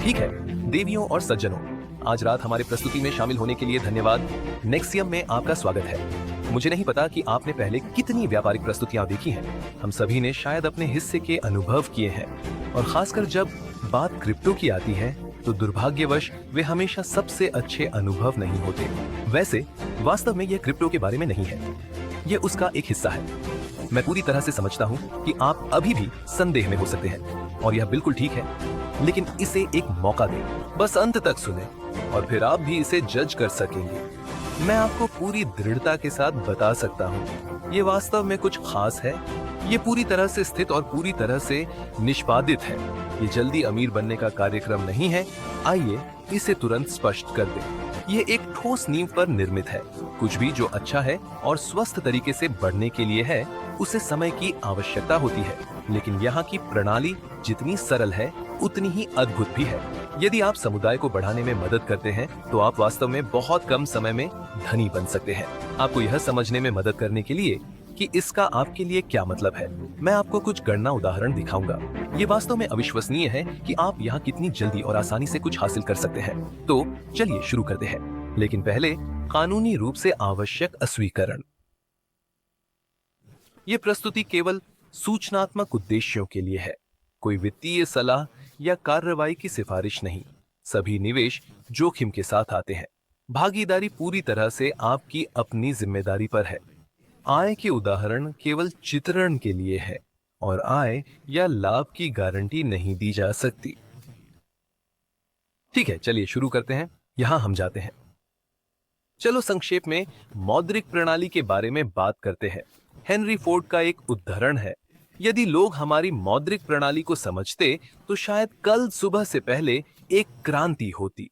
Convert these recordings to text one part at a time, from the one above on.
ठीक है देवियों और सज्जनों, आज रात हमारे प्रस्तुति में शामिल होने के लिए धन्यवाद। नेक्सियम में आपका स्वागत है। मुझे नहीं पता कि आपने पहले कितनी व्यापारिक प्रस्तुतियां देखी हैं। हम सभी ने शायद अपने हिस्से के अनुभव किए हैं, और खासकर जब बात क्रिप्टो की आती है तो दुर्भाग्यवश वे हमेशा सबसे अच्छे अनुभव नहीं होते। वैसे वास्तव में यह क्रिप्टो के बारे में नहीं है, यह उसका एक हिस्सा है। मैं पूरी तरह से समझता हूँ कि आप अभी भी संदेह में हो सकते हैं, और यह बिल्कुल ठीक है, लेकिन इसे एक मौका दें। बस अंत तक सुने और फिर आप भी इसे जज कर सकेंगे। मैं आपको पूरी दृढ़ता के साथ बता सकता हूँ, ये वास्तव में कुछ खास है। ये पूरी तरह से स्थित और पूरी तरह से निष्पादित है। ये जल्दी अमीर बनने का कार्यक्रम नहीं है। आइए इसे तुरंत स्पष्ट कर दें। ये एक ठोस नींव पर निर्मित है। कुछ भी जो अच्छा है और स्वस्थ तरीके से बढ़ने के लिए है, उसे समय की आवश्यकता होती है, लेकिन यहाँ की प्रणाली जितनी सरल है उतनी ही अद्भुत भी है। यदि आप समुदाय को बढ़ाने में मदद करते हैं तो आप वास्तव में बहुत कम समय में धनी बन सकते हैं। आपको यह समझने में मदद करने के लिए कि इसका आपके लिए क्या मतलब है, मैं आपको कुछ गणना उदाहरण दिखाऊंगा। ये वास्तव में अविश्वसनीय है कि आप यहाँ कितनी जल्दी और आसानी से कुछ हासिल कर सकते हैं। तो चलिए शुरू करते हैं, लेकिन पहले कानूनी रूप से आवश्यक अस्वीकरण। ये प्रस्तुति केवल सूचनात्मक उद्देश्यों के लिए है, कोई वित्तीय सलाह या कार्रवाई की सिफारिश नहीं। सभी निवेश जोखिम के साथ आते हैं। भागीदारी पूरी तरह से आपकी अपनी जिम्मेदारी पर है। आय के उदाहरण केवल चित्रण के लिए है, और आय या लाभ की गारंटी नहीं दी जा सकती। ठीक है, चलिए शुरू करते हैं। यहां हम जाते हैं। चलो संक्षेप में मौद्रिक प्रणाली के बारे में बात करते हैं। हेनरी फोर्ड का एक उदाहरण है, यदि लोग हमारी मौद्रिक प्रणाली को समझते तो शायद कल सुबह से पहले एक क्रांति होती।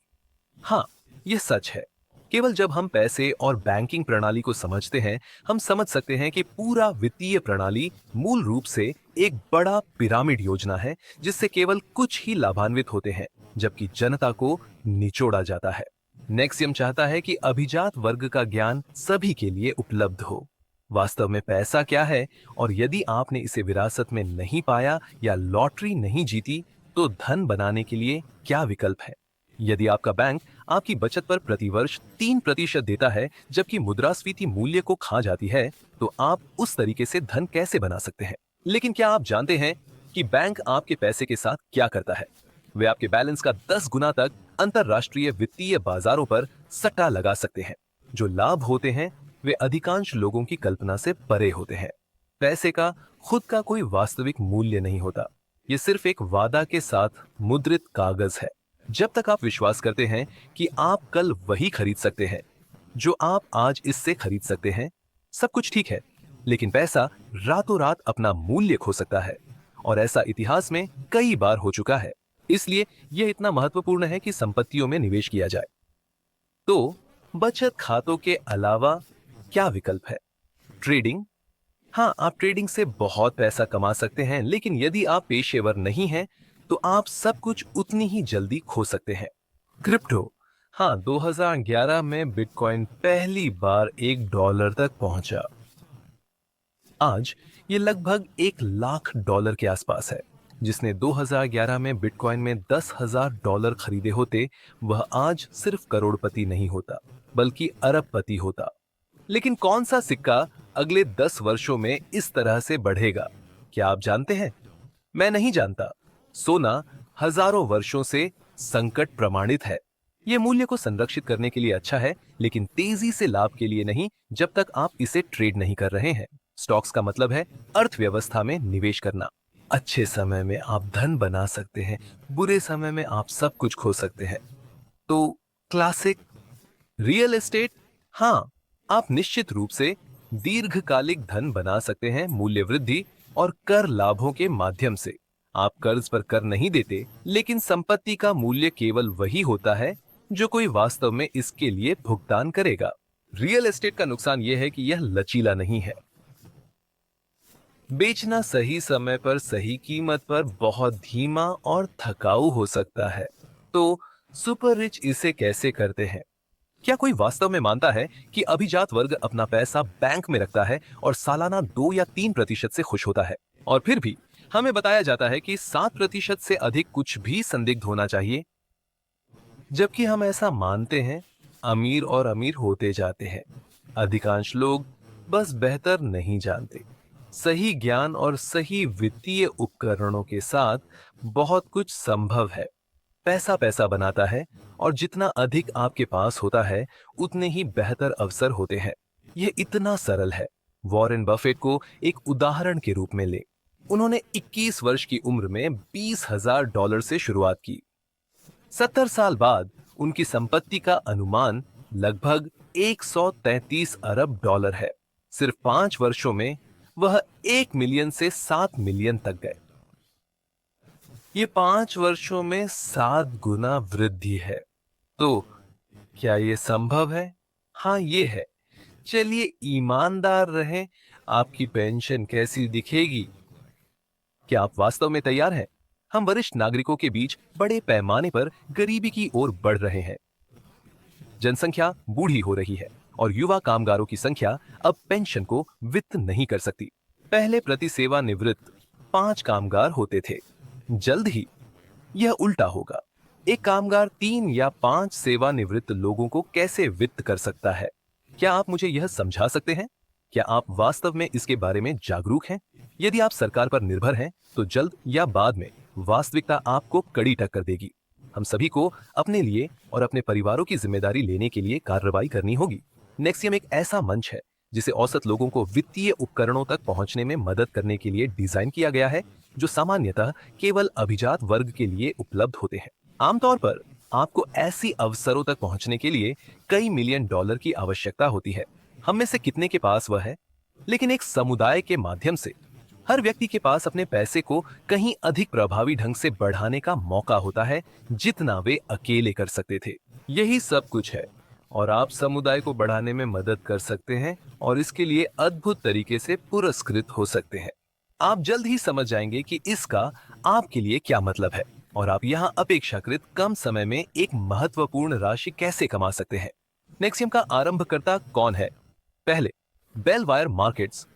हाँ, यह सच है। केवल जब हम पैसे और बैंकिंग प्रणाली को समझते हैं, हम समझ सकते हैं कि पूरा वित्तीय प्रणाली मूल रूप से एक बड़ा पिरामिड योजना है, जिससे केवल कुछ ही लाभान्वित होते हैं, जबकि जनता को निचोड़ा जाता है। नेक्सियम चाहता है कि अभिजात वर्ग का ज्ञान सभी के लिए उपलब्ध हो। वास्तव में पैसा क्या है, और यदि आपने इसे विरासत में नहीं पाया या लॉटरी नहीं जीती, तो धन बनाने के लिए क्या विकल्प है। यदि आपका बैंक आपकी बचत पर प्रतिवर्ष 3% देता है, जबकि मुद्रास्फीति मूल्य को खा जाती है, तो आप उस तरीके से धन कैसे बना सकते हैं। लेकिन क्या आप जानते हैं कि बैंक आपके पैसे के साथ क्या करता है? वे आपके बैलेंस का 10 गुना तक अंतरराष्ट्रीय वित्तीय बाजारों पर सट्टा लगा सकते हैं। जो लाभ होते हैं वे अधिकांश लोगों की कल्पना से परे होते हैं। पैसे का खुद का कोई वास्तविक मूल्य नहीं होता, ये सिर्फ एक वादा के साथ मुद्रित कागज है। जब तक आप विश्वास करते हैं कि आप कल वही खरीद सकते हैं जो आप आज इससे खरीद सकते हैं, सब कुछ ठीक है। लेकिन पैसा रातों रात अपना मूल्य खो सकता है, और ऐसा इतिहास में कई बार हो चुका है। इसलिए यह इतना महत्वपूर्ण है कि संपत्तियों में निवेश किया जाए। तो बचत खातों के अलावा क्या विकल्प है? ट्रेडिंग। हाँ, आप ट्रेडिंग से बहुत पैसा कमा सकते हैं, लेकिन यदि आप पेशेवर नहीं हैं तो आप सब कुछ उतनी ही जल्दी खो सकते हैं। क्रिप्टो। हाँ, 2011 में बिटकॉइन पहली बार $1 तक पहुंचा। आज ये लगभग $1,00,000 के आसपास है। जिसने 2011 में बिटकॉइन में $10,000 खरीदे होते, वह आज सिर्फ करोड़पति नहीं होता, बल्कि अरबपति होता। लेकिन कौन सा सिक्का अगले 10 वर्षों में इस तरह से बढ़ेगा, क्या आप जानते हैं? मैं नहीं जानता। सोना हजारों वर्षों से संकट प्रमाणित है। यह मूल्य को संरक्षित करने के लिए अच्छा है, लेकिन तेजी से लाभ के लिए नहीं, जब तक आप इसे ट्रेड नहीं कर रहे हैं। स्टॉक्स का मतलब है अर्थव्यवस्था में निवेश करना। अच्छे समय में आप धन बना सकते हैं, बुरे समय में आप सब कुछ खो सकते हैं। तो क्लासिक रियल एस्टेट। हाँ, आप निश्चित रूप से दीर्घकालिक धन बना सकते हैं मूल्य वृद्धि और कर लाभों के माध्यम से। आप कर्ज पर कर नहीं देते, लेकिन संपत्ति का मूल्य केवल वही होता है जो कोई वास्तव में इसके लिए भुगतान करेगा। रियल एस्टेट का नुकसान यह है कि यह लचीला नहीं है। बेचना सही समय पर सही कीमत पर बहुत धीमा और थकाऊ हो सकता है। तो सुपर रिच इसे कैसे करते हैं? क्या कोई वास्तव में मानता है कि अभिजात वर्ग अपना पैसा बैंक में रखता है और सालाना 2 या 3% से खुश होता है? और फिर भी हमें बताया जाता है कि 7% से अधिक कुछ भी संदिग्ध होना चाहिए। जबकि हम ऐसा मानते हैं, अमीर और अमीर होते जाते हैं। अधिकांश लोग बस बेहतर नहीं जानते। सही ज्ञान और सही वित्तीय उपकरणों के साथ बहुत कुछ संभव है। पैसा पैसा बनाता है, और जितना अधिक आपके पास होता है, उतने ही बेहतर अवसर होते हैं। यह इतना सरल है। वॉरेन बफेट को एक उदाहरण के रूप में ले। उन्होंने 21 वर्ष की उम्र में $20,000 से शुरुआत की। 70 साल बाद उनकी संपत्ति का अनुमान लगभग $133 अरब है। सिर्फ 5 वर्षों में वह 1 मिलियन से 7 मिलियन तक गए। ये 5 वर्षों में 7 गुना वृद्धि है। तो क्या ये संभव है? हाँ, ये है। चलिए ईमानदार रहें। आपकी पेंशन कैसी दिखेगी? क्या आप वास्तव में तैयार हैं? हम वरिष्ठ नागरिकों के बीच बड़े पैमाने पर गरीबी की ओर बढ़ रहे हैं। जनसंख्या बूढ़ी हो रही है, और युवा कामगारों की संख्या अब पेंशन को वित्त नहीं कर सकती। पहले प्रति सेवानिवृत्त 5 कामगार होते थे। जल्द ही यह उल्टा होगा। एक कामगार 3 या 5 सेवानिवृत्त लोगों को कैसे वित्त कर सकता है? क्या आप मुझे यह समझा सकते हैं? क्या आप वास्तव में इसके बारे में जागरूक हैं? यदि आप सरकार पर निर्भर हैं, तो जल्द या बाद में वास्तविकता आपको कड़ी टक्कर देगी। हम सभी को अपने लिए और अपने परिवारों की जिम्मेदारी लेने के लिए कार्रवाई करनी होगी। नेक्सियम एक ऐसा मंच है जिसे औसत लोगों को वित्तीय उपकरणों तक पहुंचने में मदद करने के लिए डिजाइन किया गया है, जो सामान्यतः केवल अभिजात वर्ग के लिए उपलब्ध होते हैं। आमतौर पर आपको ऐसी अवसरों तक पहुंचने के लिए कई मिलियन डॉलर की आवश्यकता होती है। हम में से कितने के पास वह है? लेकिन एक समुदाय के माध्यम से हर व्यक्ति के पास अपने पैसे को कहीं अधिक प्रभावी ढंग से बढ़ाने का मौका होता है, जितना वे अकेले कर सकते थे। यही सब कुछ है, और आप समुदाय को बढ़ाने में मदद कर सकते हैं, और इसके लिए अद्भुत तरीके से पुरस्कृत हो सकते हैं। आप जल्द ही समझ जाएंगे कि इसका आपके लिए क्या मतलब है, और आप यहाँ अपेक्षाकृत कम समय में एक महत्वपूर्ण राशि कैसे कमा सकते हैं। नेक्सियम का आरंभकर्ता कौन है? पहले, बेलवायर मार्केट्स,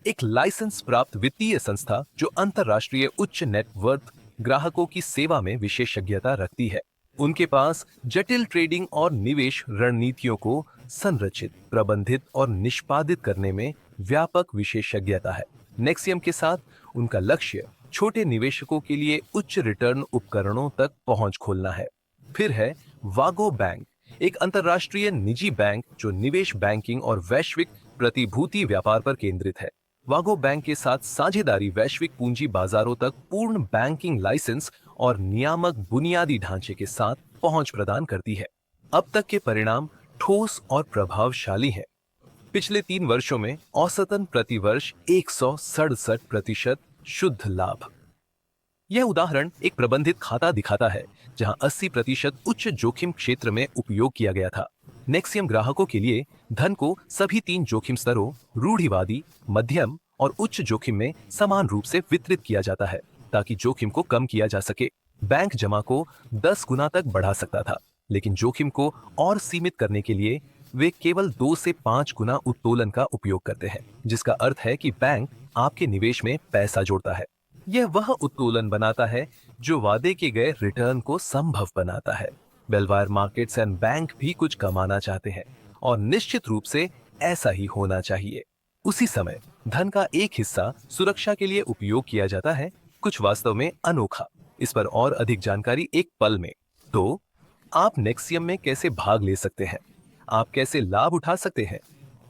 एक लाइसेंस प्राप्त वित्तीय संस्था जो अंतरराष्ट्रीय उच्च नेटवर्थ ग्राहकों की सेवा में विशेषज्ञता रखती है। उनके पास जटिल ट्रेडिंग और निवेश रणनीतियों को संरचित, प्रबंधित और निष्पादित करने में व्यापक विशेषज्ञता है। नेक्सियम के साथ उनका लक्ष्य छोटे निवेशकों के लिए उच्च रिटर्न उपकरणों तक पहुंच खोलना है। फिर है वागो बैंक, एक अंतरराष्ट्रीय निजी बैंक जो निवेश बैंकिंग और वैश्विक प्रतिभूति व्यापार पर केंद्रित है। वागो बैंक के साथ साझेदारी वैश्विक पूंजी बाजारों तक पूर्ण बैंकिंग लाइसेंस और नियामक बुनियादी ढांचे के साथ पहुंच प्रदान करती है। अब तक के परिणाम ठोस और प्रभावशाली हैं। पिछले 3 वर्षों में औसतन प्रति वर्ष 167% शुद्ध लाभ। यह उदाहरण एक प्रबंधित खाता दिखाता है जहां 80% उच्च जोखिम क्षेत्र में उपयोग किया गया था। नेक्सियम ग्राहकों के लिए धन को सभी 3 जोखिम स्तरों, रूढ़िवादी, मध्यम और उच्च जोखिम में समान रूप से वितरित किया जाता है, ताकि जोखिम को कम किया जा सके। बैंक जमा को 10 गुना तक बढ़ा सकता था, लेकिन जोखिम को और सीमित करने के लिए वे केवल 2 से 5 गुना उत्तोलन का उपयोग करते हैं, जिसका अर्थ है कि बैंक आपके निवेश में पैसा जोड़ता है। यह वह उत्तोलन बनाता है जो वादे किए गए रिटर्न को संभव बनाता है। बेलवायर मार्केट्स एंड बैंक भी कुछ कमाना चाहते हैं, और निश्चित रूप से ऐसा ही होना चाहिए। उसी समय धन का एक हिस्सा सुरक्षा के लिए उपयोग किया जाता है, कुछ वास्तव में अनोखा। इस पर और अधिक जानकारी एक पल में। तो आप नेक्सियम में कैसे भाग ले सकते हैं? आप कैसे लाभ उठा सकते हैं?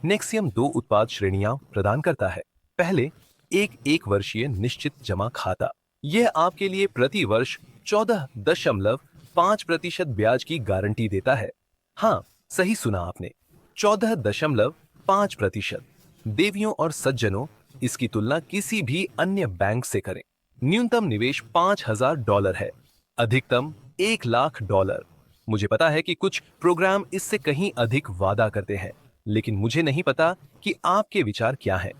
नेक्सियम 2 उत्पाद श्रेणियां प्रदान करता है। पहले, एक वर्षीय निश्चित जमा खाता। यह आपके लिए प्रति वर्ष 14.5% ब्याज की गारंटी देता है। हाँ, सही सुना आपने, 14.5%। देवियों और सज्जनों, इसकी तुलना किसी भी अन्य बैंक से करें। न्यूनतम निवेश $5,000 है, अधिकतम $1,00,000। मुझे पता है कि कुछ प्रोग्राम इससे कहीं अधिक वादा करते हैं, लेकिन मुझे नहीं पता कि आपके विचार क्या हैं।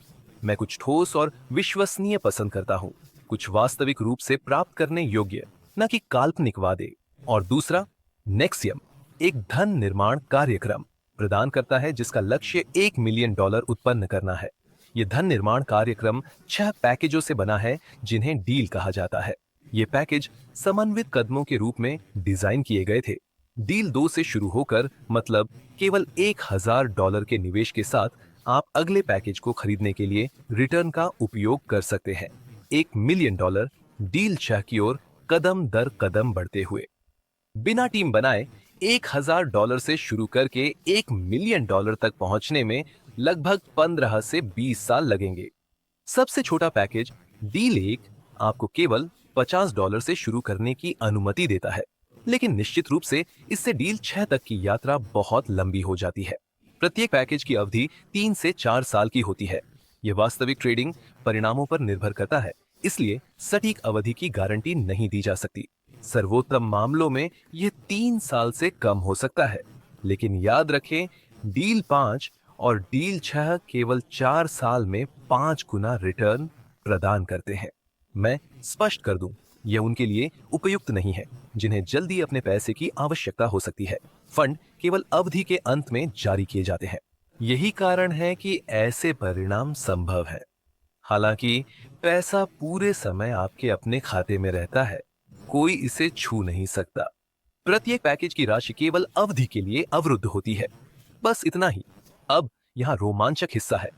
मैं कुछ ठोस और विश्वसनीय पसंद करता हूँ, कुछ वास्तविक रूप से प्राप्त करने योग्य, न कि काल्पनिक वादे। और दूसरा, नेक्सियम एक धन निर्माण कार्यक्रम प्रदान करता है जिसका लक्ष्य $1 मिलियन उत्पन्न करना है। यह धन निर्माण कार्यक्रम 6 पैकेजों से बना है, जिन्हें डील कहा जाता है। ये पैकेज समन्वित कदमों के रूप में डिजाइन किए गए थे। डील 2 से शुरू होकर मतलब केवल $1,000 के निवेश के साथ आप अगले पैकेज को खरीदने के लिए रिटर्न का उपयोग कर सकते हैं। $1 मिलियन डील 6 की ओर कदम दर कदम बढ़ते हुए। बिना टीम बनाए $1,000 से शुरू करके $1 मिलियन तक पहुंचने में लगभग 15 से 20 साल लगेंगे। सबसे छोटा पैकेज डील 1 आपको केवल $50 से शुरू करने की अनुमति देता है, लेकिन निश्चित रूप से इससे डील 6 तक की यात्रा बहुत लंबी हो जाती है। प्रत्येक पैकेज की अवधि 3 से 4 साल की होती है। यह वास्तविक ट्रेडिंग परिणामों पर निर्भर करता है, इसलिए सटीक अवधि की गारंटी नहीं दी जा सकती। सर्वोत्तम मामलों में यह 3 साल से कम हो सकता है, लेकिन याद रखें डील 5 और डील 6 केवल 4 साल में 5 गुना रिटर्न प्रदान करते हैं। मैं स्पष्ट कर दूं, यह उनके लिए उपयुक्त नहीं है जिन्हें जल्दी अपने पैसे की आवश्यकता हो सकती है। फंड केवल अवधि के अंत में जारी किए जाते हैं। यही कारण है कि ऐसे परिणाम संभव है। हालांकि पैसा पूरे समय आपके अपने खाते में रहता है, कोई इसे छू नहीं सकता। प्रत्येक पैकेज की राशि केवल अवधि के लिए अवरुद्ध होती है। बस इतना ही। अब यहाँ रोमांचक हिस्सा है।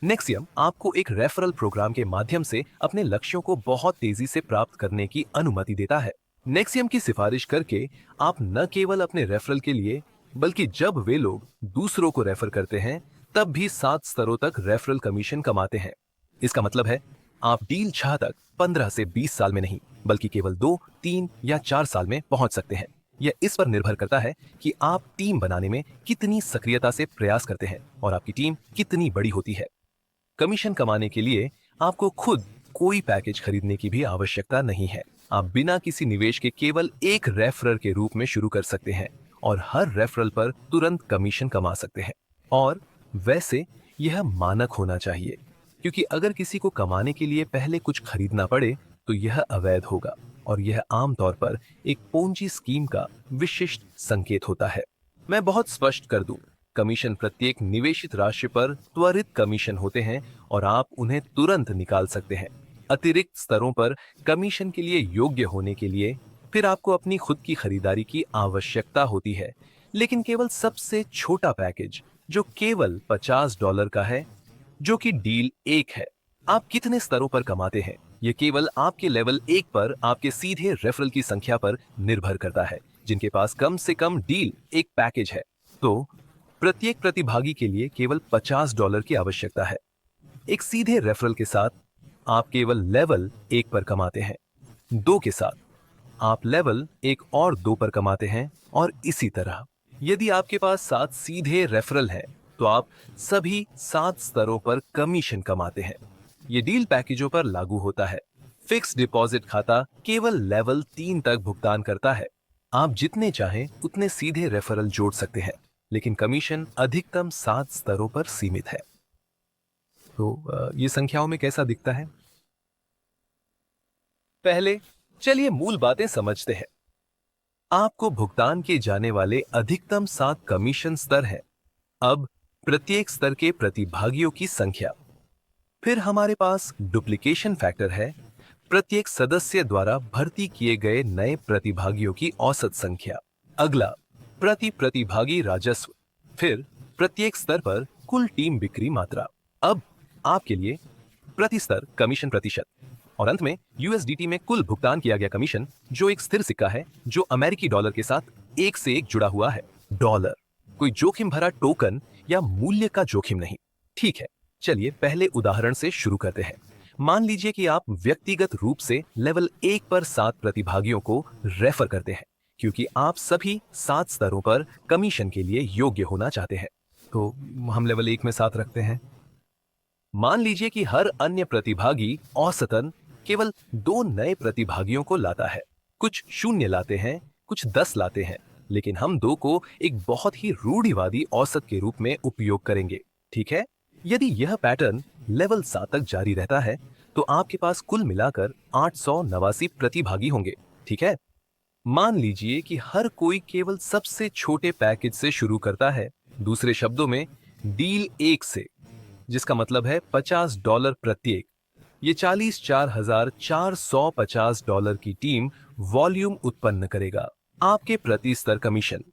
नेक्सियम आपको एक रेफरल प्रोग्राम के माध्यम से अपने लक्ष्यों को बहुत तेजी से प्राप्त करने की अनुमति देता है। नेक्सियम की सिफारिश करके आप न केवल अपने रेफरल के लिए, बल्कि जब वे लोग दूसरों को रेफर करते हैं तब भी 7 स्तरों तक रेफरल कमीशन कमाते हैं। इसका मतलब है आप डील 6 तक 15 से 20 साल में नहीं, बल्कि केवल 2, 3 या 4 साल में पहुंच सकते हैं। यह इस पर निर्भर करता है कि आप टीम बनाने में कितनी सक्रियता से प्रयास करते हैं और आपकी टीम कितनी बड़ी होती है। कमीशन कमाने के लिए आपको खुद कोई पैकेज खरीदने की भी आवश्यकता नहीं है। आप बिना किसी निवेश के केवल एक रेफरर के रूप में शुरू कर सकते हैं और हर रेफरल पर तुरंत कमीशन कमा सकते हैं। और वैसे यह मानक होना चाहिए, क्योंकि अगर किसी को कमाने के लिए पहले कुछ खरीदना पड़े तो यह अवैध होगा और यह आमतौर पर एक पोंजी स्कीम का विशिष्ट संकेत होता है। मैं बहुत स्पष्ट कर दूं, कमीशन प्रत्येक निवेशित राशि पर त्वरित कमीशन होते हैं और आप उन्हें तुरंत निकाल सकते हैं। अतिरिक्त स्तरों पर कमीशन के लिए योग्य होने के लिए फिर आपको अपनी खुद की खरीदारी की आवश्यकता होती है, लेकिन केवल सबसे छोटा पैकेज जो केवल $50 का है, जो कि डील 1 है। आप कितने स्तरों पर कमाते हैं यह केवल आपके लेवल 1 पर आपके सीधे रेफरल की संख्या पर निर्भर करता है, जिनके पास कम से कम डील 1 पैकेज है। तो प्रत्येक प्रतिभागी के लिए केवल $50 की आवश्यकता है। एक सीधे रेफरल के साथ आप केवल लेवल 1 पर कमाते हैं, 2 के साथ आप लेवल 1 और 2 पर कमाते हैं, और इसी तरह। यदि आपके पास 7 सीधे रेफरल हैं, तो आप सभी 7 स्तरों पर कमीशन कमाते हैं। ये डील पैकेजों पर लागू होता है। फिक्स डिपॉजिट खाता केवल लेवल 3 तक भुगतान करता है। आप जितने चाहें उतने सीधे रेफरल जोड़ सकते हैं, लेकिन कमीशन अधिकतम 7 स्तरों पर सीमित है। तो ये संख्याओं में कैसा दिखता है? पहले चलिए मूल बातें समझते हैं। आपको भुगतान किए जाने वाले अधिकतम 7 कमीशन स्तर हैं। अब प्रत्येक स्तर के प्रतिभागियों की संख्या। फिर हमारे पास डुप्लीकेशन फैक्टर है, प्रत्येक सदस्य द्वारा भर्ती किए गए नए प्रतिभागियों की औसत संख्या। अगला प्रति प्रतिभागी राजस्व। फिर प्रत्येक स्तर पर कुल टीम बिक्री मात्रा। अब आपके लिए प्रति स्तर कमीशन प्रतिशत, और अंत में यूएसडीटी में कुल भुगतान किया गया कमीशन, जो एक स्थिर सिक्का है जो अमेरिकी डॉलर के साथ एक से एक जुड़ा हुआ है। डॉलर कोई जोखिम भरा टोकन या मूल्य का जोखिम नहीं। ठीक है, चलिए पहले उदाहरण से शुरू करते हैं। मान लीजिए कि आप व्यक्तिगत रूप से लेवल 1 पर 7 प्रतिभागियों को रेफर करते हैं, क्योंकि आप सभी 7 स्तरों पर कमीशन के लिए योग्य होना चाहते हैं। तो हम लेवल 1 में 7 रखते हैं। मान लीजिए कि हर अन्य प्रतिभागी औसतन केवल 2 नए प्रतिभागियों को लाता है। कुछ 0 लाते हैं, कुछ 10 लाते हैं, लेकिन हम 2 को एक बहुत ही रूढ़िवादी औसत के रूप में उपयोग करेंगे। ठीक है, यदि यह पैटर्न लेवल 7 तक जारी रहता है तो आपके पास कुल मिलाकर 889 प्रतिभागी होंगे। ठीक है, मान लीजिए कि हर कोई केवल सबसे छोटे पैकेज से शुरू करता है, दूसरे शब्दों में डील 1 से, जिसका मतलब है $50 प्रत्येक। ये $44,450 की टीम वॉल्यूम उत्पन्न करेगा। आपके प्रति स्तर कमीशन।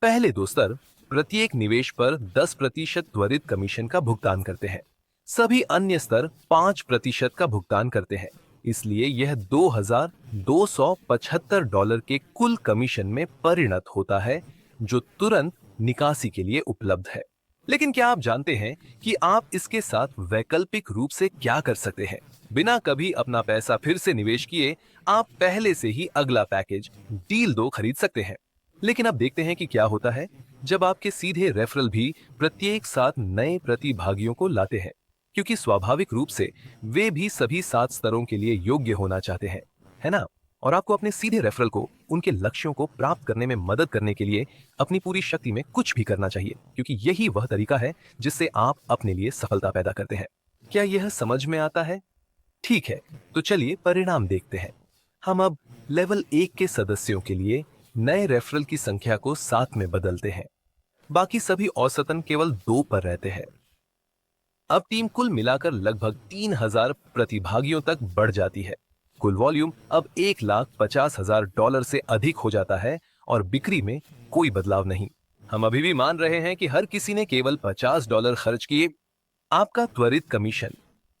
पहले दो स्तर प्रत्येक निवेश पर 10% त्वरित कमीशन का भुगतान करते हैं। सभी अन्य स्तर 5% का भुगतान करते हैं। इसलिए यह $2,275 के कुल कमीशन में परिणत होता है, जो तुरंत निकासी के लिए उपलब्ध है। लेकिन क्या आप जानते हैं कि आप इसके साथ वैकल्पिक रूप से क्या कर सकते हैं? बिना कभी अपना पैसा फिर से निवेश किए आप पहले से ही अगला पैकेज डील 2 खरीद सकते हैं। लेकिन अब देखते हैं कि क्या होता है जब आपके सीधे रेफरल भी प्रत्येक साथ नए प्रतिभागियों को लाते हैं, क्योंकि स्वाभाविक रूप से वे भी सभी 7 स्तरों के लिए योग्य होना चाहते हैं, है ना? और आपको अपने सीधे रेफरल को उनके लक्ष्यों को प्राप्त करने में मदद करने के लिए अपनी पूरी शक्ति में कुछ भी करना चाहिए, क्योंकि यही वह तरीका है जिससे आप अपने लिए सफलता पैदा करते हैं। क्या यह समझ में आता है? ठीक है, तो चलिए परिणाम देखते हैं। हम अब लेवल 1 के सदस्यों के लिए नए रेफरल की संख्या को 7 में बदलते हैं। बाकी सभी औसतन केवल 2 पर रहते हैं। अब टीम कुल मिलाकर लगभग 3,000 प्रतिभागियों तक बढ़ जाती है। कुल वॉल्यूम अब $1,50,000 से अधिक हो जाता है और बिक्री में कोई बदलाव नहीं। हम अभी भी मान रहे हैं कि हर किसी ने केवल $50 खर्च किए। आपका त्वरित कमीशन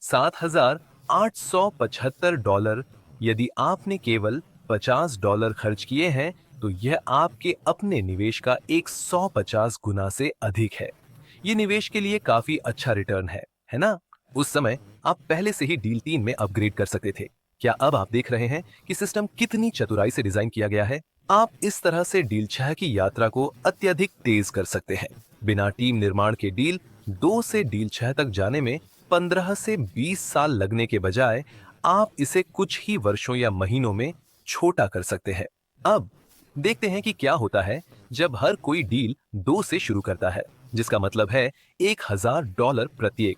$7,875। यदि आपने केवल $50 खर्च किए हैं तो यह आपके अपने निवेश का 150 गुना से अधिक है। ये निवेश के लिए काफी अच्छा रिटर्न है ना? उस समय आप पहले से ही डील 3 में अपग्रेड कर सकते थे। क्या अब आप देख रहे हैं कि सिस्टम कितनी चतुराई से डिजाइन किया गया है? आप इस तरह से डील 6 की यात्रा को अत्यधिक तेज कर सकते हैं। बिना टीम निर्माण के डील 2 से डील 6 तक जाने में 15 से 20 साल लगने के बजाय आप इसे कुछ ही वर्षों या महीनों में छोटा कर सकते हैं। अब देखते हैं कि क्या होता है जब हर कोई डील 2 से शुरू करता है, जिसका मतलब है $1,000 प्रत्येक।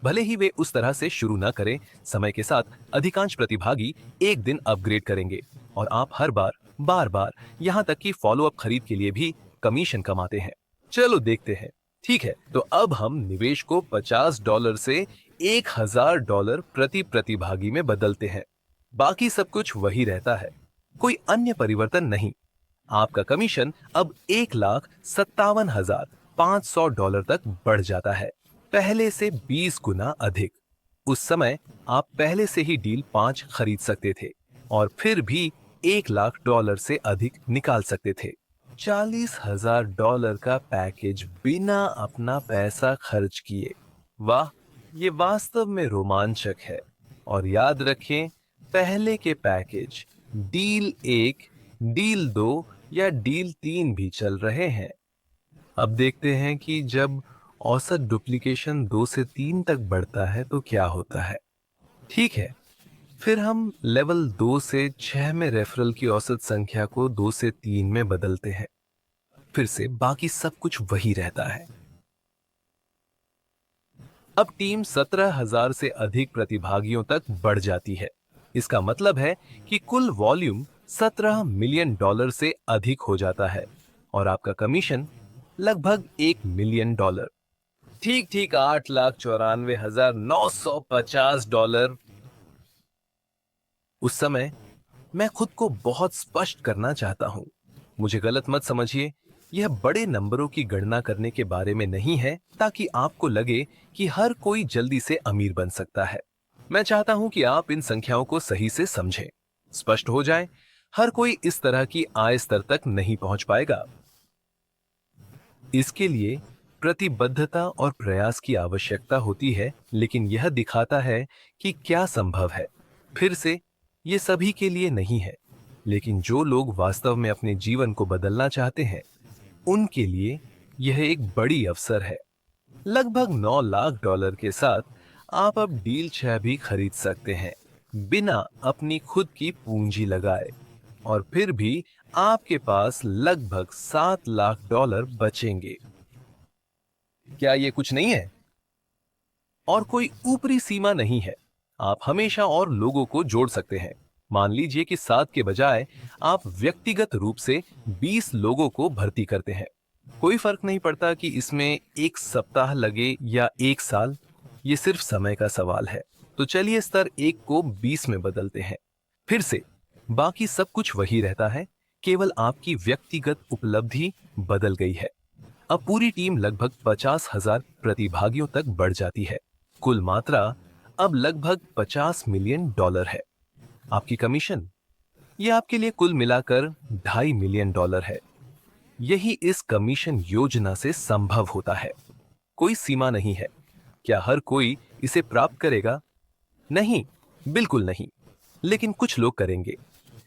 भले ही वे उस तरह से शुरू न करें, समय के साथ अधिकांश प्रतिभागी एक दिन अपग्रेड करेंगे और आप हर बार बार यहाँ तक कि फॉलोअप खरीद के लिए भी कमीशन कमाते हैं। चलो देखते हैं। ठीक है, तो अब हम निवेश को $50 से $1,000 प्रति प्रतिभागी में बदलते हैं। बाकी सब कुछ वही रहता है, कोई अन्य परिवर्तन नहीं। आपका कमीशन अब $1,57,500 तक बढ़ जाता है, पहले से 20 गुना अधिक। उस समय आप पहले से ही डील 5 खरीद सकते थे और फिर भी $1,00,000 से अधिक निकाल सकते थे। $40,000 का पैकेज बिना अपना पैसा खर्च किए। वाह, ये वास्तव में रोमांचक है। और याद रखें, पहले के पैकेज डील 1, डील 2 या डील 3 भी चल रहे हैं। अब देखते हैं कि जब औसत डुप्लीकेशन 2 से 3 तक बढ़ता है तो क्या होता है। ठीक है, फिर हम लेवल 2 से 6 में रेफरल की औसत संख्या को 2 से 3 में बदलते हैं। फिर से बाकी सब कुछ वही रहता है। अब टीम 17,000 से अधिक प्रतिभागियों तक बढ़ जाती है। इसका मतलब है कि कुल वॉल्यूम $17 मिलियन से अधिक हो जाता है और आपका कमीशन लगभग $1 मिलियन। ठीक ठीक $8,94,950। उस समय मैं खुद को बहुत स्पष्ट करना चाहता हूं। मुझे गलत मत समझिए, यह बड़े नंबरों की गणना करने के बारे में नहीं है ताकि आपको लगे कि हर कोई जल्दी से अमीर बन सकता है। मैं चाहता हूं कि आप इन संख्याओं को सही से समझें, स्पष्ट हो जाए। हर कोई इस तरह की आय स्तर तक नहीं पहुंच पाएगा। इसके लिए प्रतिबद्धता और प्रयास की आवश्यकता होती है, लेकिन यह दिखाता है कि क्या संभव है। फिर से, ये सभी के लिए नहीं है, लेकिन जो लोग वास्तव में अपने जीवन को बदलना चाहते हैं, उनके लिए यह एक बड़ी अवसर है। लगभग $9,00,000 के साथ आप अब डील 6 भी खरीद सकते हैं, बिना अपनी खुद की पूंजी लगाए, और फिर भी आपके पास लगभग $7,00,000 बचेंगे। क्या ये कुछ नहीं है? और कोई ऊपरी सीमा नहीं है। आप हमेशा और लोगों को जोड़ सकते हैं। मान लीजिए कि 7 के बजाय आप व्यक्तिगत रूप से 20 लोगों को भर्ती करते हैं। कोई फर्क नहीं पड़ता कि इसमें 1 सप्ताह लगे या 1 साल, ये सिर्फ समय का सवाल है। तो चलिए स्तर 1 को 20 में बदलते हैं। फिर से बाकी सब कुछ वही रहता है, केवल आपकी व्यक्तिगत उपलब्धि बदल गई है। अब पूरी टीम लगभग 50,000 प्रतिभागियों तक बढ़ जाती है। कुल मात्रा अब लगभग 50 मिलियन डॉलर है। आपकी कमीशन, ये आपके लिए कुल मिलाकर 2.5 मिलियन डॉलर है। यही इस कमीशन योजना से संभव होता है। कोई सीमा नहीं है। क्या हर कोई इसे प्राप्त करेगा? नहीं, बिल्कुल नहीं। लेकिन कुछ लोग करेंगे।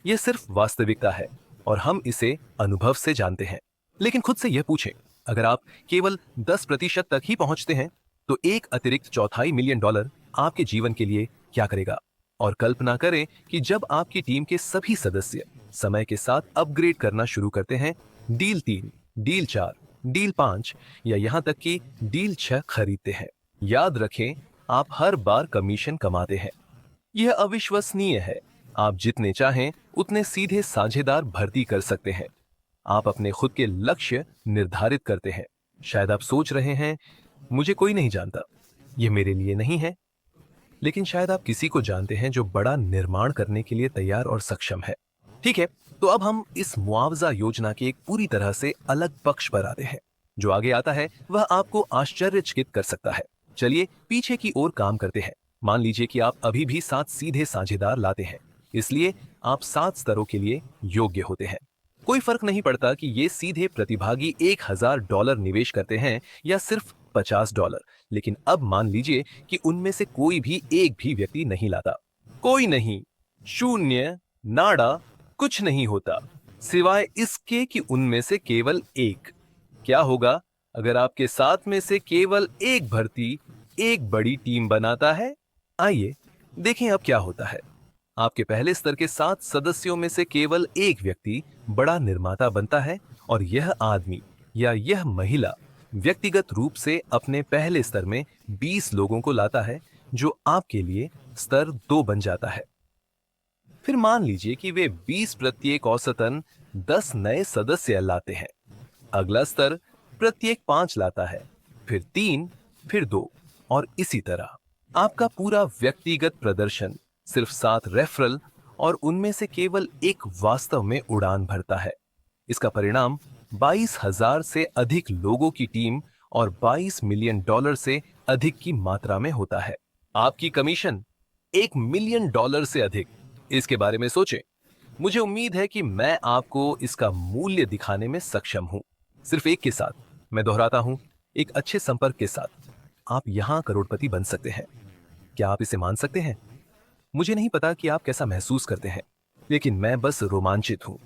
यह सिर्फ वास्तविकता है और हम इसे अनुभव से जानते हैं। लेकिन खुद से यह पूछें, अगर आप केवल 10% तक ही पहुंचते हैं तो एक अतिरिक्त 2.5 मिलियन डॉलर आपके जीवन के लिए क्या करेगा? और कल्पना करें कि जब आपकी टीम के सभी सदस्य समय के साथ अपग्रेड करना शुरू करते हैं, डील 3, डील 4, डील 5 या यहां तक कि डील 6 खरीदते हैं। याद रखें, आप हर बार कमीशन कमाते हैं। यह अविश्वसनीय है। आप जितने चाहें उतने सीधे साझेदार भर्ती कर सकते हैं। आप अपने खुद के लक्ष्य निर्धारित करते हैं। शायद आप सोच रहे हैं, मुझे कोई नहीं जानता, यह मेरे लिए नहीं है। लेकिन शायद आप किसी को जानते हैं जो बड़ा निर्माण करने के लिए तैयार और सक्षम है। ठीक है, तो अब हम इस मुआवजा योजना के एक पूरी तरह से अलग पक्ष पर आते हैं। जो आगे आता है वह आपको आश्चर्यचकित कर सकता है। चलिए पीछे की ओर काम करते हैं। मान लीजिए कि आप अभी भी 7 सीधे साझेदार लाते हैं, इसलिए आप 7 स्तरों के लिए योग्य होते हैं। कोई फर्क नहीं पड़ता कि ये सीधे प्रतिभागी $1,000 निवेश करते हैं या सिर्फ $50। लेकिन अब मान लीजिए कि उनमें से कोई भी एक भी व्यक्ति नहीं लाता। कोई नहीं, शून्य, नाड़ा, कुछ नहीं होता, सिवाय इसके कि उनमें से केवल एक। क्या होगा अगर आपके 7 में से केवल एक भर्ती एक बड़ी टीम बनाता है? आइए देखें अब क्या होता है। आपके पहले स्तर के 7 सदस्यों में से केवल एक व्यक्ति बड़ा निर्माता बनता है और यह आदमी या यह महिला व्यक्तिगत रूप से अपने पहले स्तर में 20 लोगों को लाता है, जो आपके लिए स्तर 2 बन जाता है। फिर मान लीजिए कि वे 20 प्रत्येक औसतन 10 नए सदस्य लाते हैं। अगला स्तर प्रत्येक 5 लाता है, फिर 3, फिर 2 और इसी तरह। आपका पूरा व्यक्तिगत प्रदर्शन सिर्फ 7 रेफरल और उनमें से केवल एक वास्तव में उड़ान भरता है। इसका परिणाम 22,000 से अधिक लोगों की टीम और 22 मिलियन डॉलर से अधिक की मात्रा में होता है। आपकी कमीशन $1 मिलियन से अधिक। इसके बारे में सोचें। मुझे उम्मीद है कि मैं आपको इसका मूल्य दिखाने में सक्षम हूं। सिर्फ एक के साथ, मैं दोहराता हूं, एक अच्छे संपर्क के साथ आप यहां करोड़पति बन सकते हैं। क्या आप इसे मान सकते हैं? मुझे नहीं पता कि आप कैसा महसूस करते हैं, लेकिन मैं बस रोमांचित हूं।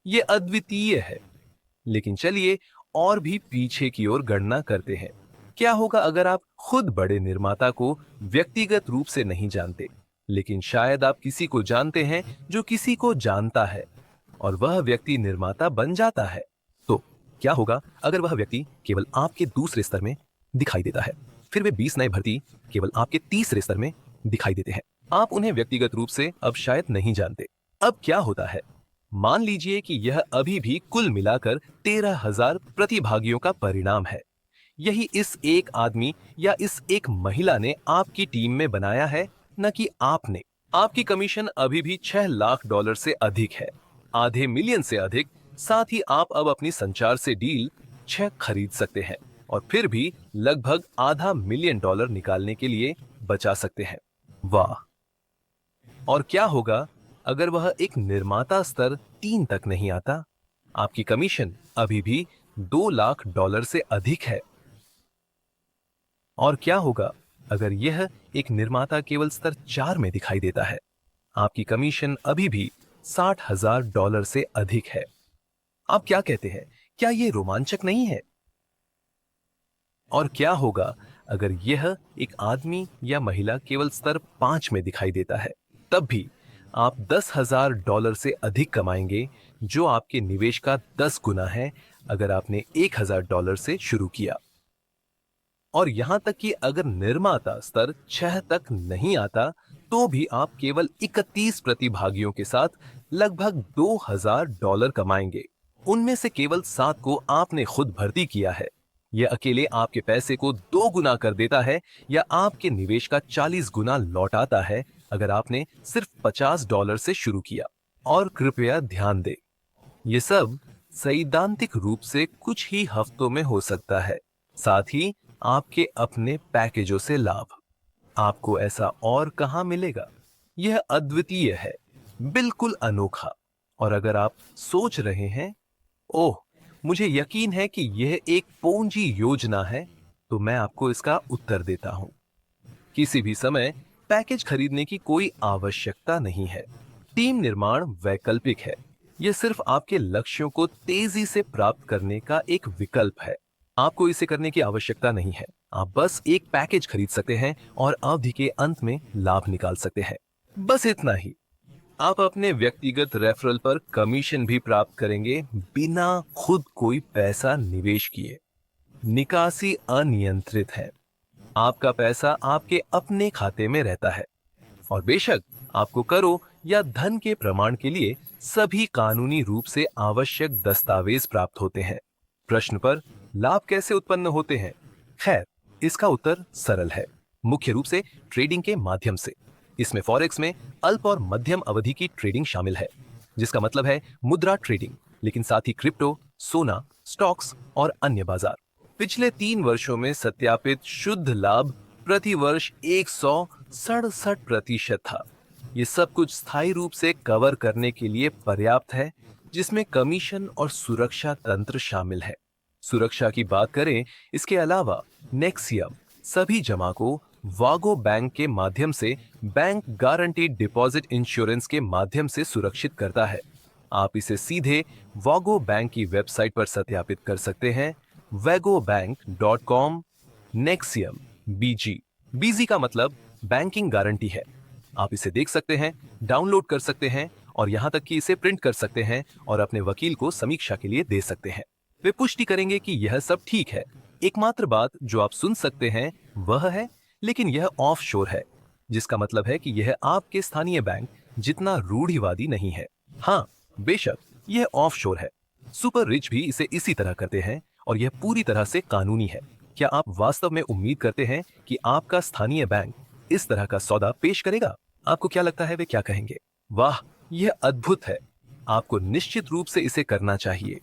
यह अद्वितीय है। लेकिन चलिए और भी पीछे की ओर गणना करते हैं। क्या होगा अगर आप खुद बड़े निर्माता को व्यक्तिगत रूप से नहीं जानते, लेकिन शायद आप किसी को जानते हैं जो किसी को जानता है और वह व्यक्ति निर्माता बन जाता है? तो क्या होगा अगर वह व्यक्ति केवल आपके दूसरे स्तर में दिखाई देता है? फिर वे 20 नए भर्ती केवल आपके तीसरे स्तर में दिखाई देते हैं। आप उन्हें व्यक्तिगत रूप से अब शायद नहीं जानते। अब क्या होता है? मान लीजिए कि यह अभी भी कुल मिलाकर 13,000 प्रतिभागियों का परिणाम है। यही इस एक आदमी या इस एक महिला ने आपकी टीम में बनाया है, न कि आपने। आपकी कमीशन अभी भी $6 लाख से अधिक है, आधे मिलियन से अधिक। साथ ही आप अब अपनी संचार से डील 6 खरीद सकते हैं और फिर भी लगभग आधा मिलियन डॉलर निकालने के लिए बचा सकते हैं। वाह! और क्या होगा अगर वह एक निर्माता स्तर 3 तक नहीं आता? आपकी कमीशन अभी भी $2 लाख से अधिक है। और क्या होगा अगर यह एक निर्माता केवल स्तर 4 में दिखाई देता है? आपकी कमीशन अभी भी $60,000 से अधिक है। आप क्या कहते हैं? क्या यह रोमांचक नहीं है? और क्या होगा अगर यह एक आदमी या महिला केवल स्तर 5 में दिखाई देता है? तब भी आप $10,000 से अधिक कमाएंगे, जो आपके निवेश का 10 गुना है अगर आपने $1,000 से शुरू किया। और यहां तक कि अगर निर्माता स्तर 6 तक नहीं आता, तो भी आप केवल 31 प्रतिभागियों के साथ लगभग $2,000 कमाएंगे। उनमें से केवल 7 को आपने खुद भर्ती किया है। यह अकेले आपके पैसे को 2 गुना कर देता है या आपके निवेश का 40 गुना लौटाता है अगर आपने सिर्फ $50 से शुरू किया। और कृपया ध्यान दें, ये सब सैद्धांतिक रूप से कुछ ही हफ्तों में हो सकता है, साथ ही आपके अपने पैकेजों से लाभ। आपको ऐसा और कहाँ मिलेगा? यह अद्वितीय है, बिल्कुल अनोखा। और अगर आप सोच रहे हैं, ओह, मुझे यकीन है कि यह एक पूंजी योजना है, तो मैं आपको इसका उत्तर देता हूं। किसी भी समय पैकेज खरीदने की कोई आवश्यकता नहीं है। टीम निर्माण वैकल्पिक है। यह सिर्फ आपके लक्ष्यों को तेजी से प्राप्त करने का एक विकल्प है। आपको इसे करने की आवश्यकता नहीं है। आप बस एक पैकेज खरीद सकते हैं और अवधि के अंत में लाभ निकाल सकते हैं। बस इतना ही। आप अपने व्यक्तिगत रेफरल पर कमीशन भी प्राप्त करेंगे, बिना खुद कोई पैसा निवेश किए। निकासी अनियंत्रित है। आपका पैसा आपके अपने खाते में रहता है और बेशक आपको करों या धन के प्रमाण के लिए सभी कानूनी रूप से आवश्यक दस्तावेज प्राप्त होते हैं। प्रश्न पर लाभ कैसे उत्पन्न होते हैं? खैर, इसका उत्तर सरल है। मुख्य रूप से ट्रेडिंग के माध्यम से। इसमें फॉरेक्स में अल्प और मध्यम अवधि की ट्रेडिंग शामिल है, जिसका मतलब है मुद्रा ट्रेडिंग, लेकिन साथ ही क्रिप्टो, सोना, स्टॉक्स और अन्य बाजार। पिछले 3 वर्षों में सत्यापित शुद्ध लाभ प्रति वर्ष 167% था। ये सब कुछ स्थायी रूप से कवर करने के लिए पर्याप्त है, जिसमें कमीशन और सुरक्षा तंत्र शामिल है। सुरक्षा की बात करें, इसके अलावा नेक्सियम सभी जमा को वागो बैंक के माध्यम से बैंक गारंटीड डिपॉजिट इंश्योरेंस के माध्यम से सुरक्षित करता है। आप इसे सीधे वागो बैंक की वेबसाइट पर सत्यापित कर सकते हैं, vagobank.com। नेक्सियम बीजी, बीजी का मतलब बैंकिंग गारंटी है। आप इसे देख सकते हैं, डाउनलोड कर सकते हैं और यहां तक कि इसे प्रिंट कर सकते हैं और अपने वकील को समीक्षा के लिए दे सकते हैं। वे पुष्टि करेंगे कि यह सब ठीक है। एकमात्र बात जो आप सुन सकते हैं वह है, लेकिन यह ऑफशोर है, जिसका मतलब है कि यह आपके स्थानीय बैंक जितना रूढ़िवादी नहीं है। हाँ, बेशक यह ऑफशोर है। सुपर रिच भी इसे इसी तरह करते हैं और यह पूरी तरह से कानूनी है। क्या आप वास्तव में उम्मीद करते हैं कि आपका स्थानीय बैंक इस तरह का सौदा पेश करेगा? आपको क्या लगता है वे क्या कहेंगे? वाह, यह अद्भुत है, आपको निश्चित रूप से इसे करना चाहिए।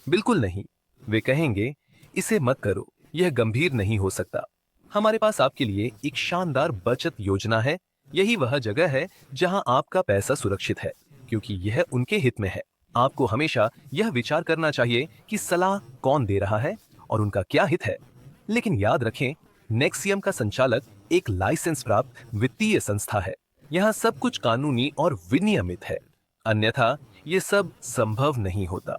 बिल्कुल नहीं, वे कहेंगे इसे मत करो, यह गंभीर नहीं हो सकता। हमारे पास आपके लिए एक शानदार बचत योजना है। यही वह जगह है जहां आपका पैसा सुरक्षित है, क्योंकि यह उनके हित में है। आपको हमेशा यह विचार करना चाहिए कि सलाह कौन दे रहा है और उनका क्या हित है। लेकिन याद रखें, नेक्सियम का संचालक एक लाइसेंस प्राप्त वित्तीय संस्था है। यहाँ सब कुछ कानूनी और विनियमित है, अन्यथा ये सब संभव नहीं होता।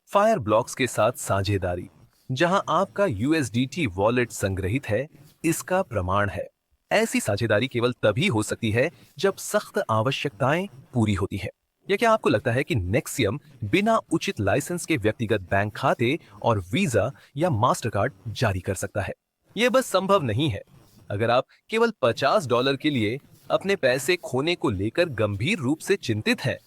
फायर ब्लॉक्स के साथ साझेदारी, जहां आपका यूएसडीटी वॉलेट संग्रहित है, इसका प्रमाण है। ऐसी साझेदारी केवल तभी हो सकती है जब सख्त आवश्यकताएं पूरी होती हैं। या क्या आपको लगता है कि नेक्सियम बिना उचित लाइसेंस के व्यक्तिगत बैंक खाते और वीजा या मास्टरकार्ड जारी कर सकता है? यह बस संभव नहीं है। अगर आप केवल $50 के लिए अपने पैसे खोने को लेकर गंभीर रूप से चिंतित हैं,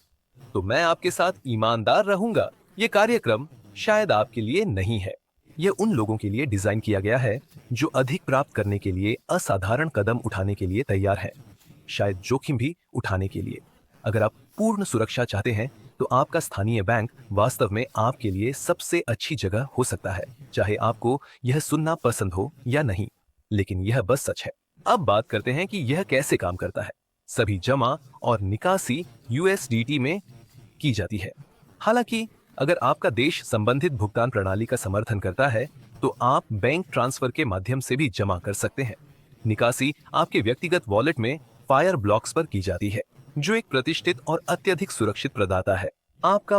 तो मैं आपके साथ ईमानदार रहूंगा। यह कार्यक्रम शायद आपके लिए नहीं है। यह उन लोगों के लिए डिजाइन किया गया है जो अधिक प्राप्त करने के लिए असाधारण कदम उठाने के लिए तैयार हैं, शायद जोखिम भी उठाने के लिए। अगर आप पूर्ण सुरक्षा चाहते हैं, तो आपका स्थानीय बैंक वास्तव में आपके लिए सबसे अच्छी जगह हो सकता है, चाहे आपको यह सुनना पसंद हो या नहीं। लेकिन यह बस सच है। अब बात करते हैं कि यह कैसे काम करता है। सभी जमा और निकासी यूएसडीटी में की जाती है। हालांकि अगर आपका देश संबंधित भुगतान प्रणाली का समर्थन करता है, तो आप बैंक ट्रांसफर के माध्यम से भी जमा कर सकते हैं। निकासी आपके व्यक्तिगत वॉलेट में फायर ब्लॉक्स पर की जाती है, जो एक प्रतिष्ठित और अत्यधिक सुरक्षित प्रदाता है। आपका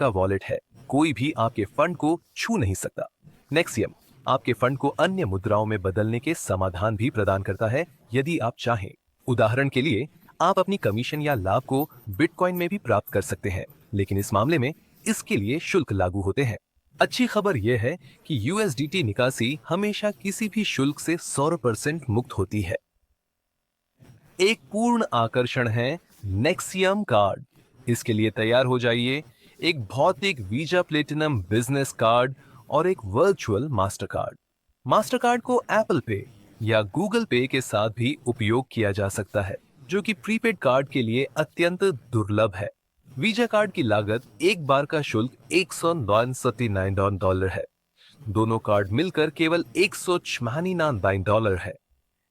वॉलेट है, कोई भी आपके फंड को छू नहीं सकता। नेक्सियम आपके फंड को अन्य मुद्राओं में बदलने के समाधान भी प्रदान करता है, यदि आप चाहें। उदाहरण के लिए, आप अपनी कमीशन या लाभ को बिटकॉइन में भी प्राप्त कर सकते हैं, लेकिन इस मामले में इसके लिए शुल्क लागू होते हैं। अच्छी खबर यह है कि यूएसडीटी निकासी हमेशा किसी भी शुल्क से 100% मुक्त होती है। एक पूर्ण आकर्षण है नेक्सियम कार्ड। इसके लिए तैयार हो जाइए। एक भौतिक वीजा प्लेटिनम बिजनेस कार्ड और एक virtual master card. Master card को एप्पल पे या गूगल पे के साथ भी उपयोग किया जा सकता है, जो कि प्रीपेड कार्ड के लिए अत्यंत दुर्लभ है। वीजा कार्ड की लागत एक बार का शुल्क $199 है। दोनों कार्ड मिलकर केवल $199 है।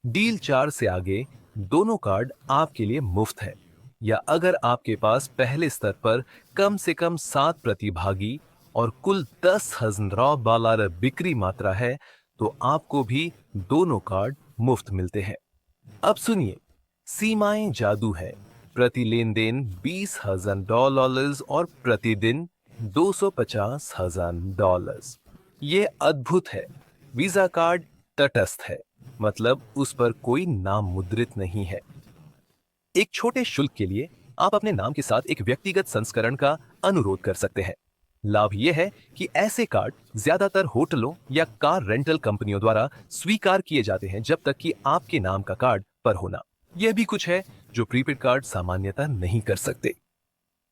डील 4 से आगे दोनों कार्ड आपके लिए मुफ्त है, या अगर आपके पास पहले स्तर पर कम से कम 7 प्रतिभागी और कुल $10,000 बिक्री मात्रा है तो आपको भी दोनों कार्ड मुफ्त मिलते हैं। अब सुनिए, सीमाएं जादू है। प्रति लेन देन $20,000 और प्रतिदिन $250,000। ये अद्भुत है। वीजा कार्ड तटस्थ है, मतलब उस पर कोई नाम मुद्रित नहीं है। एक छोटे शुल्क के लिए आप अपने नाम के साथ एक व्यक्तिगत संस्करण का अनुरोध कर सकते हैं। लाभ यह है कि ऐसे कार्ड ज्यादातर होटलों या कार रेंटल कंपनियों द्वारा स्वीकार किए जाते हैं जब तक कि आपके नाम का कार्ड पर होना। यह भी कुछ है जो प्रीपेड कार्ड सामान्यतः नहीं कर सकते।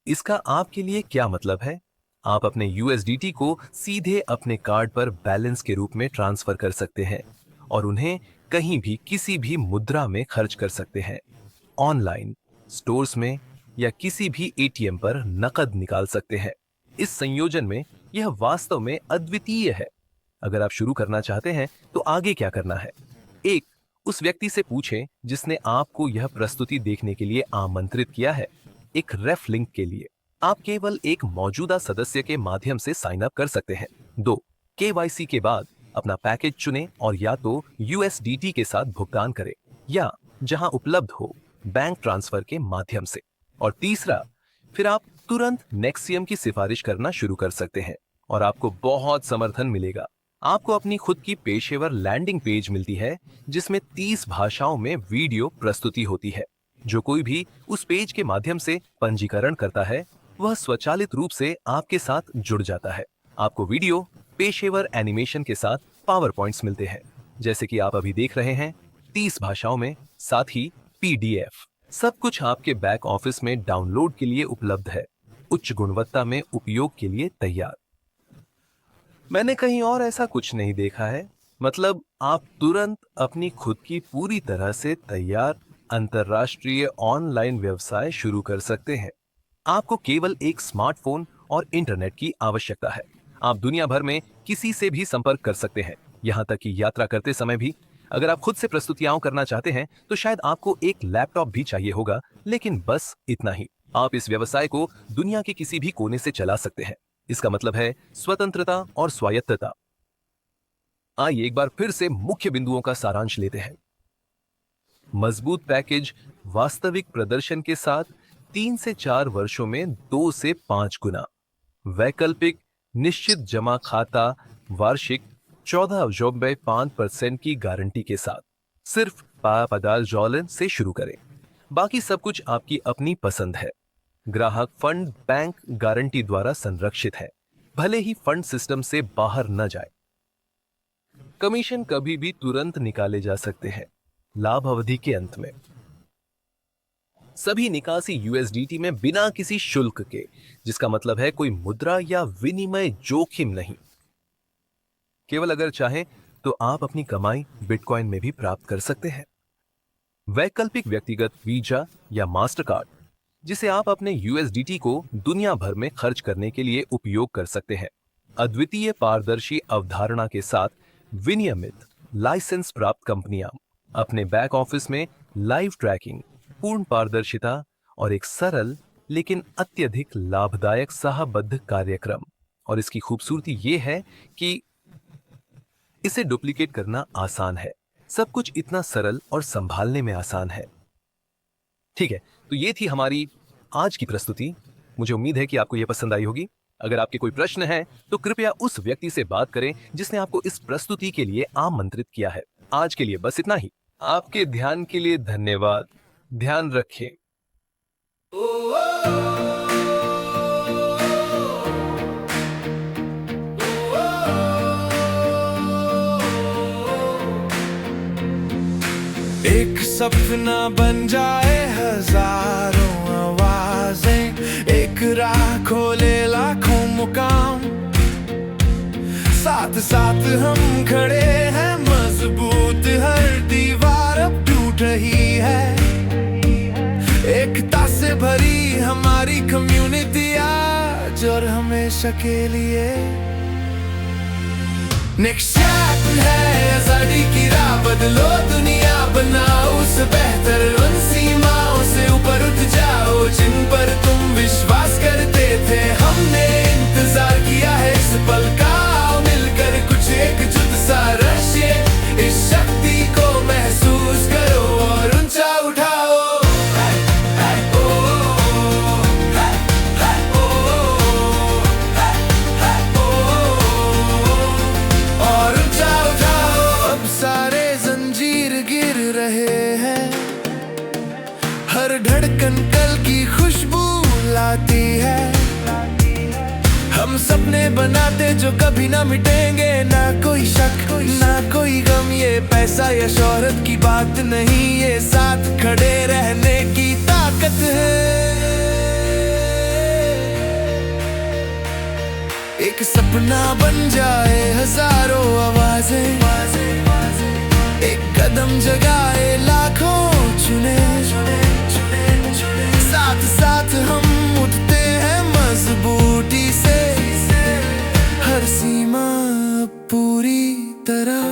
इसका आपके लिए क्या मतलब है? आप अपने USDT को सीधे अपने कार्ड पर बैलेंस के रूप में ट्रांसफर कर सकते हैं और उन्हें कहीं भी किसी भी मुद्रा में खर्च कर सकते हैं। ऑनलाइन, स्टोर्स में या किसी भी ATM पर नकद निकाल सकते हैं। इस संयोजन में यह वास्तव में अद्वितीय है। अगर आप शुरू करना चाहते हैं तो आगे क्या करना है? एक, उस व्यक्ति से पूछें जिसने आपको यह प्रस्तुति देखने के लिए आमंत्रित किया है। एक रेफ लिंक के लिए आप केवल एक मौजूदा सदस्य के माध्यम से साइन अप कर सकते हैं। 2, KYC के बाद अपना पैकेज चुनें और या तो USDT के साथ भुगतान करें या जहां उपलब्ध हो बैंक ट्रांसफर के माध्यम से। और तीसरा, फिर आप तुरंत नेक्सियम की सिफारिश करना शुरू कर सकते हैं और आपको बहुत समर्थन मिलेगा। आपको अपनी खुद की पेशेवर लैंडिंग पेज मिलती है जिसमें 30 भाषाओं में वीडियो प्रस्तुति होती है। जो कोई भी उस पेज के माध्यम से पंजीकरण करता है वह स्वचालित रूप से आपके साथ जुड़ जाता है। आपको वीडियो, पेशेवर एनिमेशन के साथ पावर पॉइंट्स मिलते हैं, जैसे कि आप अभी देख रहे हैं, 30 भाषाओं में, साथ ही PDF। सब कुछ आपके बैक ऑफिस में डाउनलोड के लिए उपलब्ध है, उच्च गुणवत्ता में उपयोग के लिए तैयार। मैंने कहीं और ऐसा कुछ नहीं देखा है। मतलब आप तुरंत अपनी खुद की पूरी तरह से तैयार अंतर्राष्ट्रीय ऑनलाइन व्यवसाय शुरू कर सकते हैं। आपको केवल एक स्मार्टफोन और इंटरनेट की आवश्यकता है। आप दुनिया भर में किसी से भी संपर्क कर सकते हैं, यहाँ तक कि यात्रा करते समय भी। अगर आप खुद से प्रस्तुतियां करना चाहते हैं तो शायद आपको एक लैपटॉप भी चाहिए होगा, लेकिन बस इतना ही। आप इस व्यवसाय को दुनिया के किसी भी कोने से चला सकते हैं। इसका मतलब है स्वतंत्रता और स्वायत्तता। आइए एक बार फिर से मुख्य बिंदुओं का सारांश लेते हैं। मजबूत पैकेज वास्तविक प्रदर्शन के साथ 3 से 4 वर्षों में 2 से 5 गुना। वैकल्पिक निश्चित जमा खाता वार्षिक 14.5% की गारंटी के साथ। सिर्फ $5 से शुरू करें, बाकी सब कुछ आपकी अपनी पसंद है। ग्राहक फंड बैंक गारंटी द्वारा संरक्षित है, भले ही फंड सिस्टम से बाहर न जाए। कमीशन कभी भी तुरंत निकाले जा सकते हैं, लाभ अवधि के अंत में। सभी निकासी USDT में बिना किसी शुल्क के, जिसका मतलब है कोई मुद्रा या विनिमय जोखिम नहीं। केवल अगर चाहें तो आप अपनी कमाई बिटकॉइन में भी प्राप्त कर सकते हैं। वैकल्पिक व्यक्तिगत वीजा या मास्टर कार्ड, जिसे आप अपने USDT को दुनिया भर में खर्च करने के लिए उपयोग कर सकते हैं। अद्वितीय पारदर्शी अवधारणा के साथ विनियमित लाइसेंस प्राप्त कंपनियां अपने बैक ऑफिस में लाइव ट्रैकिंग, पूर्ण पारदर्शिता और एक सरल लेकिन अत्यधिक लाभदायक सहबद्ध कार्यक्रम। और इसकी खूबसूरती यह है कि इसे डुप्लीकेट करना आसान है। सब कुछ इतना सरल और संभालने में आसान है। ठीक है, तो ये थी हमारी आज की प्रस्तुति। मुझे उम्मीद है कि आपको यह पसंद आई होगी। अगर आपके कोई प्रश्न है तो कृपया उस व्यक्ति से बात करें जिसने आपको इस प्रस्तुति के लिए आमंत्रित किया है। आज के लिए बस इतना ही। आपके ध्यान के लिए धन्यवाद। ध्यान रखें। एक सपना बन जाए हजारों आवाजें, एक राह खोले लाखों मुकाम। साथ साथ हम खड़े हैं, मजबूत हर दीवार अब टूट रही है। एकता से भरी हमारी कम्युनिटी हमेशा के लिए। नेक्स्ट चैप्टर है आजादी की राह, बदलो दुनिया बनाओ उसे बेहतर, उन सीमाओं से ऊपर उठ जाओ जिन पर तुम विश्वास करते थे। हमने इंतजार किया है इस पल का, आओ मिलकर कुछ एकजुट सा रश्य, इस शक्ति को महसूस करो और ऊंचा उठाओ। और ऊंचा उठाओ। अब सारे जंजीर गिर रहे हैं, हर धड़कन कल की खुशबू लाती है। हम सपने बनाते जो कभी ना मिटेंगे, ना कोई शक ना कोई गम, ये पैसा या शोहरत की बात नहीं, ये साथ खड़े रहने की ताकत है। एक सपना बन जाए हजारों आवाजें, एक कदम जगाए लाखों चुने, साथ साथ हम उठते हैं मजबूती से, हर सीमा पूरी तरह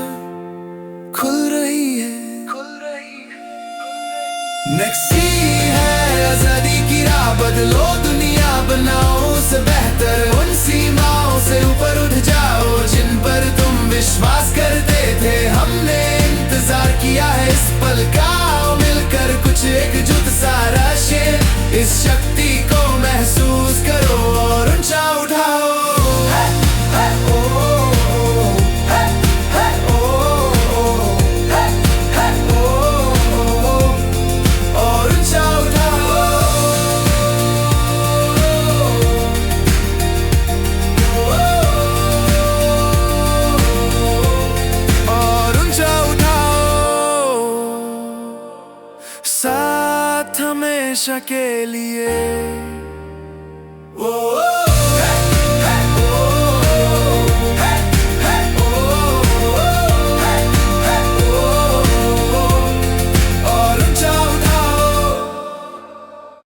खुल रही है। नेक्स्ट है आजादी की राह, बदलो दुनिया बनाओ उसे बेहतर, उन सीमाओं से ऊपर उठ जाओ जिन पर तुम विश्वास करते थे। हमने इंतजार किया है इस पल का, आओ मिलकर कुछ एकजुट सा रश्य, इस शक्ति को महसूस करो और ऊंचा उठाओ। और ऊंचा उठाओ। और ऊंचा उठाओ, साथ हमेशा के लिए।